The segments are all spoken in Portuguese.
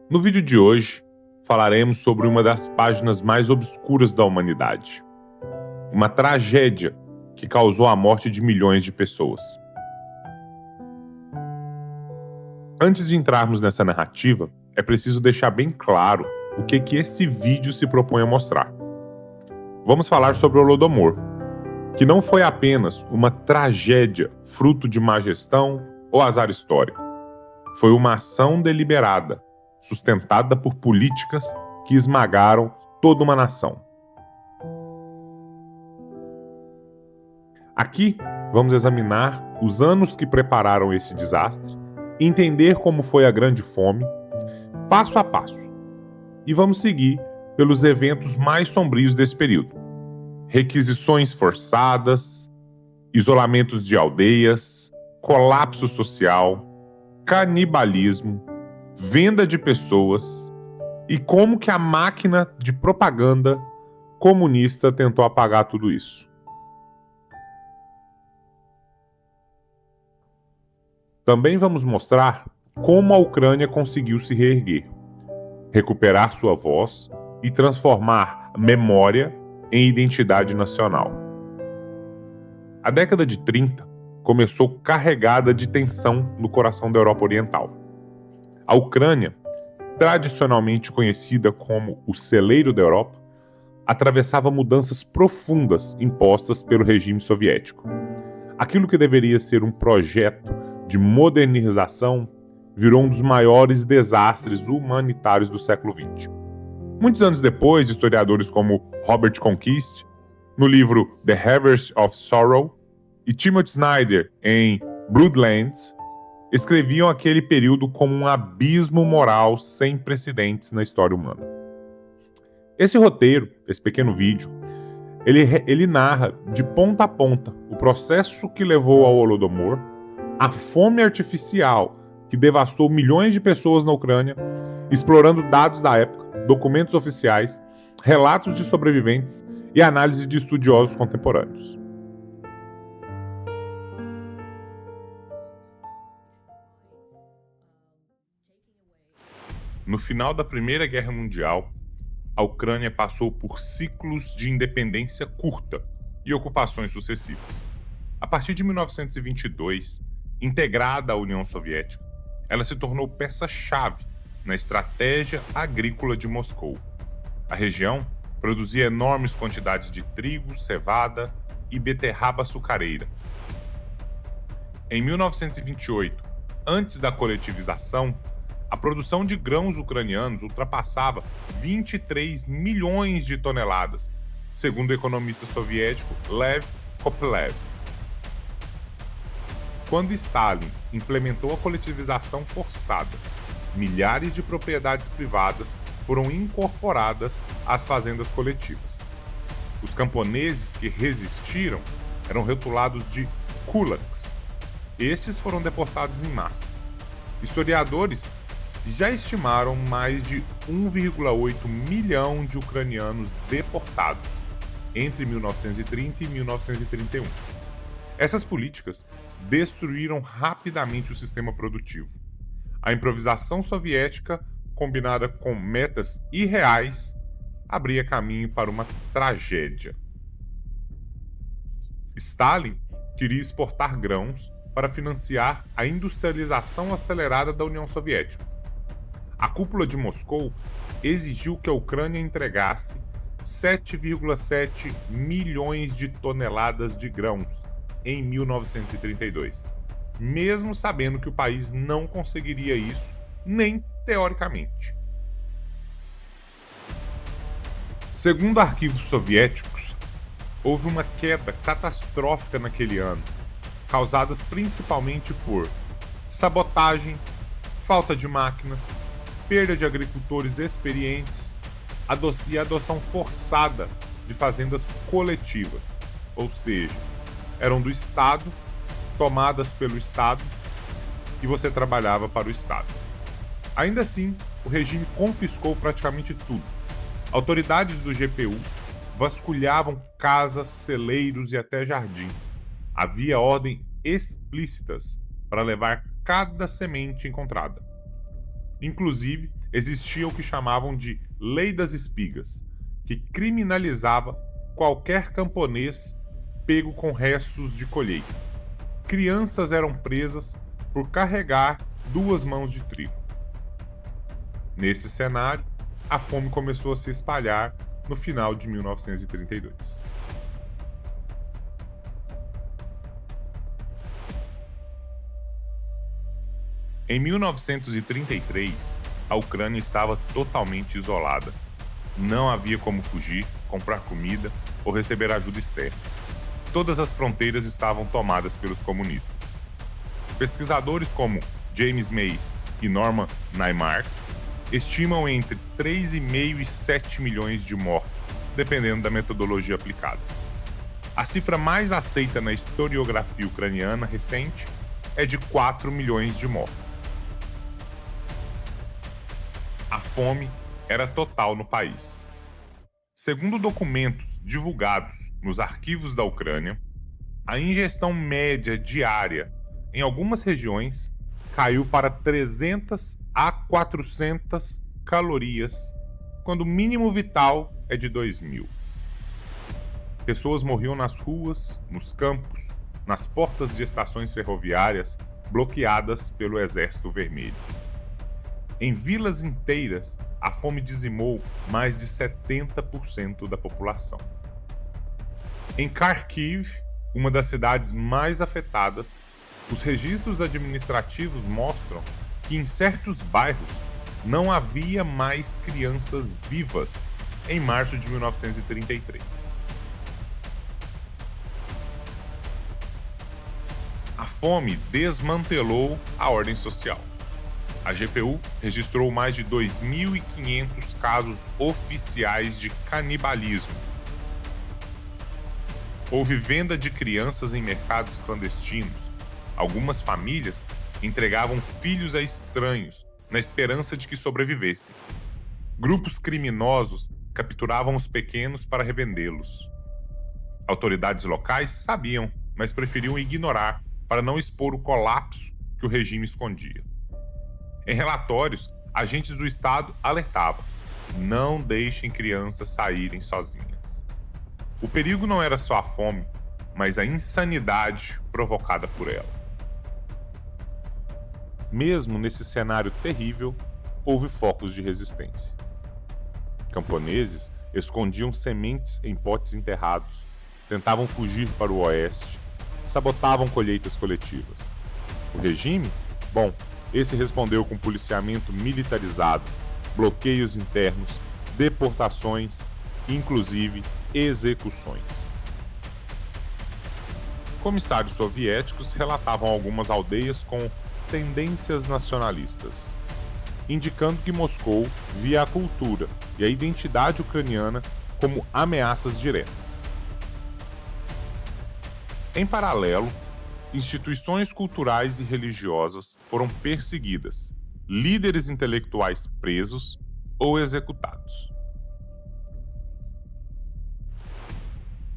No vídeo de hoje, falaremos sobre uma das páginas mais obscuras da humanidade. Uma tragédia que causou a morte de milhões de pessoas. Antes de entrarmos nessa narrativa, é preciso deixar bem claro o que esse vídeo se propõe a mostrar. Vamos falar sobre o Holodomor, que não foi apenas uma tragédia fruto de má gestão ou azar histórico. Foi uma ação deliberada, sustentada por políticas que esmagaram toda uma nação. Aqui vamos examinar os anos que prepararam esse desastre, entender como foi a Grande Fome, passo a passo, e vamos seguir pelos eventos mais sombrios desse período: requisições forçadas, isolamentos de aldeias, colapso social, canibalismo, venda de pessoas e como que a máquina de propaganda comunista tentou apagar tudo isso. Também vamos mostrar como a Ucrânia conseguiu se reerguer, recuperar sua voz e transformar memória em identidade nacional. A década de 30 começou carregada de tensão no coração da Europa Oriental. A Ucrânia, tradicionalmente conhecida como o celeiro da Europa, atravessava mudanças profundas impostas pelo regime soviético. Aquilo que deveria ser um projeto de modernização virou um dos maiores desastres humanitários do século XX. Muitos anos depois, historiadores como Robert Conquist, no livro The Harvest of Sorrow, e Timothy Snyder, em Bloodlands, escreviam aquele período como um abismo moral sem precedentes na história humana. Esse roteiro, esse pequeno vídeo, ele narra de ponta a ponta o processo que levou ao Holodomor, a fome artificial que devastou milhões de pessoas na Ucrânia, explorando dados da época, documentos oficiais, relatos de sobreviventes e análise de estudiosos contemporâneos. No final da Primeira Guerra Mundial, a Ucrânia passou por ciclos de independência curta e ocupações sucessivas. A partir de 1922, integrada à União Soviética, ela se tornou peça-chave na estratégia agrícola de Moscou. A região produzia enormes quantidades de trigo, cevada e beterraba açucareira. Em 1928, antes da coletivização, a produção de grãos ucranianos ultrapassava 23 milhões de toneladas, segundo o economista soviético Lev Kopelev. Quando Stalin implementou a coletivização forçada, milhares de propriedades privadas foram incorporadas às fazendas coletivas. Os camponeses que resistiram eram rotulados de kulaks. Estes foram deportados em massa. Historiadores já estimaram mais de 1,8 milhão de ucranianos deportados entre 1930 e 1931. Essas políticas destruíram rapidamente o sistema produtivo. A improvisação soviética, combinada com metas irreais, abria caminho para uma tragédia. Stalin queria exportar grãos para financiar a industrialização acelerada da União Soviética. A cúpula de Moscou exigiu que a Ucrânia entregasse 7,7 milhões de toneladas de grãos em 1932, mesmo sabendo que o país não conseguiria isso, nem teoricamente. Segundo arquivos soviéticos, houve uma queda catastrófica naquele ano, causada principalmente por sabotagem, falta de máquinas, perda de agricultores experientes e adoção forçada de fazendas coletivas, ou seja, eram do Estado, tomadas pelo Estado, e você trabalhava para o Estado. Ainda assim, o regime confiscou praticamente tudo. Autoridades do GPU vasculhavam casas, celeiros e até jardim. Havia ordens explícitas para levar cada semente encontrada. Inclusive, existia o que chamavam de Lei das Espigas, que criminalizava qualquer camponês pego com restos de colheita. Crianças eram presas por carregar 2 mãos de trigo. Nesse cenário, a fome começou a se espalhar no final de 1932. Em 1933, a Ucrânia estava totalmente isolada. Não havia como fugir, comprar comida ou receber ajuda externa. Todas as fronteiras estavam tomadas pelos comunistas. Pesquisadores como James Mays e Norman Naimark estimam entre 3,5 e 7 milhões de mortos, dependendo da metodologia aplicada. A cifra mais aceita na historiografia ucraniana recente é de 4 milhões de mortos. A fome era total no país. Segundo documentos divulgados nos arquivos da Ucrânia, a ingestão média diária em algumas regiões caiu para 300 a 400 calorias, quando o mínimo vital é de 2.000. Pessoas morriam nas ruas, nos campos, nas portas de estações ferroviárias bloqueadas pelo Exército Vermelho. Em vilas inteiras, a fome dizimou mais de 70% da população. Em Kharkiv, uma das cidades mais afetadas, os registros administrativos mostram que em certos bairros não havia mais crianças vivas em março de 1933. A fome desmantelou a ordem social. A GPU registrou mais de 2.500 casos oficiais de canibalismo. Houve venda de crianças em mercados clandestinos. Algumas famílias entregavam filhos a estranhos, na esperança de que sobrevivessem. Grupos criminosos capturavam os pequenos para revendê-los. Autoridades locais sabiam, mas preferiam ignorar para não expor o colapso que o regime escondia. Em relatórios, agentes do Estado alertavam: não deixem crianças saírem sozinhas. O perigo não era só a fome, mas a insanidade provocada por ela. Mesmo nesse cenário terrível, houve focos de resistência. Camponeses escondiam sementes em potes enterrados, tentavam fugir para o oeste, sabotavam colheitas coletivas. O regime? Bom, esse respondeu com policiamento militarizado, bloqueios internos, deportações e, inclusive, execuções. Comissários soviéticos relatavam algumas aldeias com tendências nacionalistas, indicando que Moscou via a cultura e a identidade ucraniana como ameaças diretas. Em paralelo, instituições culturais e religiosas foram perseguidas, líderes intelectuais presos ou executados.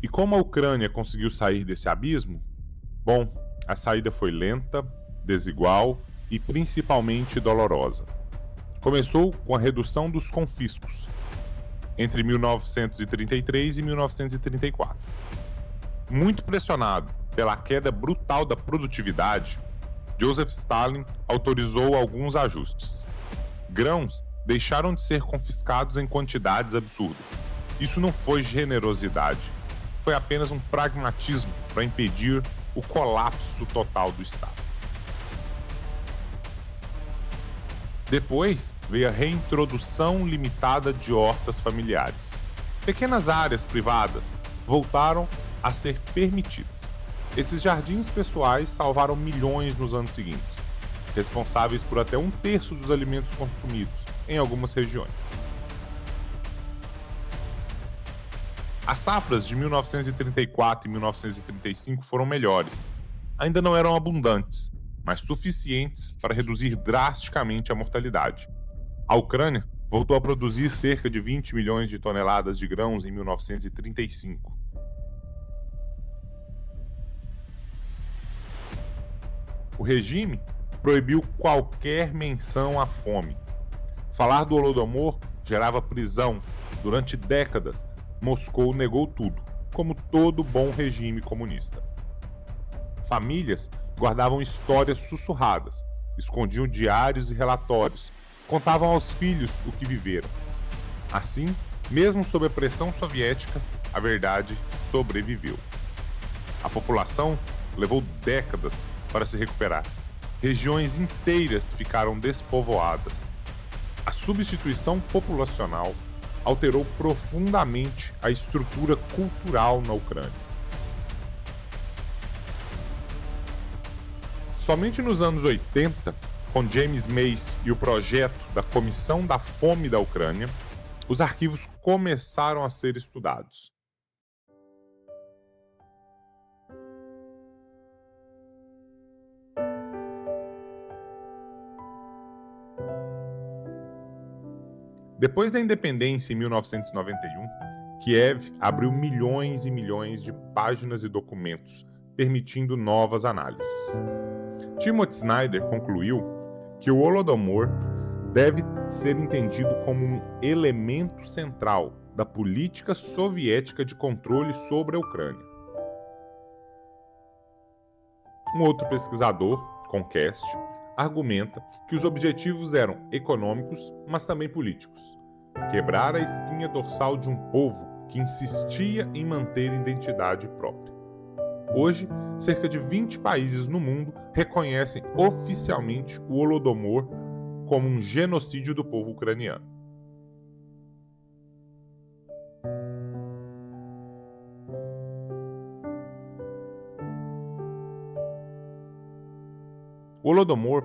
E como a Ucrânia conseguiu sair desse abismo? Bom, a saída foi lenta, desigual e principalmente dolorosa. Começou com a redução dos confiscos, entre 1933 e 1934. Muito pressionado pela queda brutal da produtividade, Joseph Stalin autorizou alguns ajustes. Grãos deixaram de ser confiscados em quantidades absurdas. Isso não foi generosidade, foi apenas um pragmatismo para impedir o colapso total do Estado. Depois veio a reintrodução limitada de hortas familiares. Pequenas áreas privadas voltaram a ser permitidas. Esses jardins pessoais salvaram milhões nos anos seguintes, responsáveis por até 1/3 dos alimentos consumidos em algumas regiões. As safras de 1934 e 1935 foram melhores. Ainda não eram abundantes, mas suficientes para reduzir drasticamente a mortalidade. A Ucrânia voltou a produzir cerca de 20 milhões de toneladas de grãos em 1935. O regime proibiu qualquer menção à fome. Falar do Holodomor gerava prisão. Durante décadas, Moscou negou tudo, como todo bom regime comunista. Famílias guardavam histórias sussurradas, escondiam diários e relatórios, contavam aos filhos o que viveram. Assim, mesmo sob a pressão soviética, a verdade sobreviveu. A população levou décadas para se recuperar. Regiões inteiras ficaram despovoadas. A substituição populacional alterou profundamente a estrutura cultural na Ucrânia. Somente nos anos 80, com James Mace e o projeto da Comissão da Fome da Ucrânia, os arquivos começaram a ser estudados. Depois da independência em 1991, Kiev abriu milhões e milhões de páginas e documentos, permitindo novas análises. Timothy Snyder concluiu que o Holodomor deve ser entendido como um elemento central da política soviética de controle sobre a Ucrânia. Um outro pesquisador, Conquest, argumenta que os objetivos eram econômicos, mas também políticos. Quebrar a espinha dorsal de um povo que insistia em manter identidade própria. Hoje, cerca de 20 países no mundo reconhecem oficialmente o Holodomor como um genocídio do povo ucraniano. O Holodomor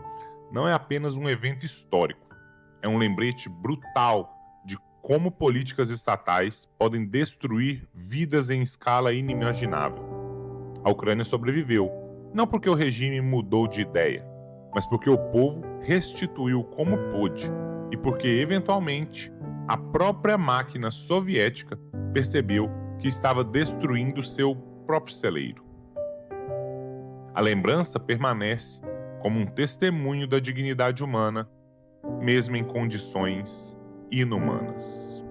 não é apenas um evento histórico, é um lembrete brutal de como políticas estatais podem destruir vidas em escala inimaginável. A Ucrânia sobreviveu, não porque o regime mudou de ideia, mas porque o povo restituiu como pôde e porque, eventualmente, a própria máquina soviética percebeu que estava destruindo seu próprio celeiro. A lembrança permanece como um testemunho da dignidade humana, mesmo em condições inumanas.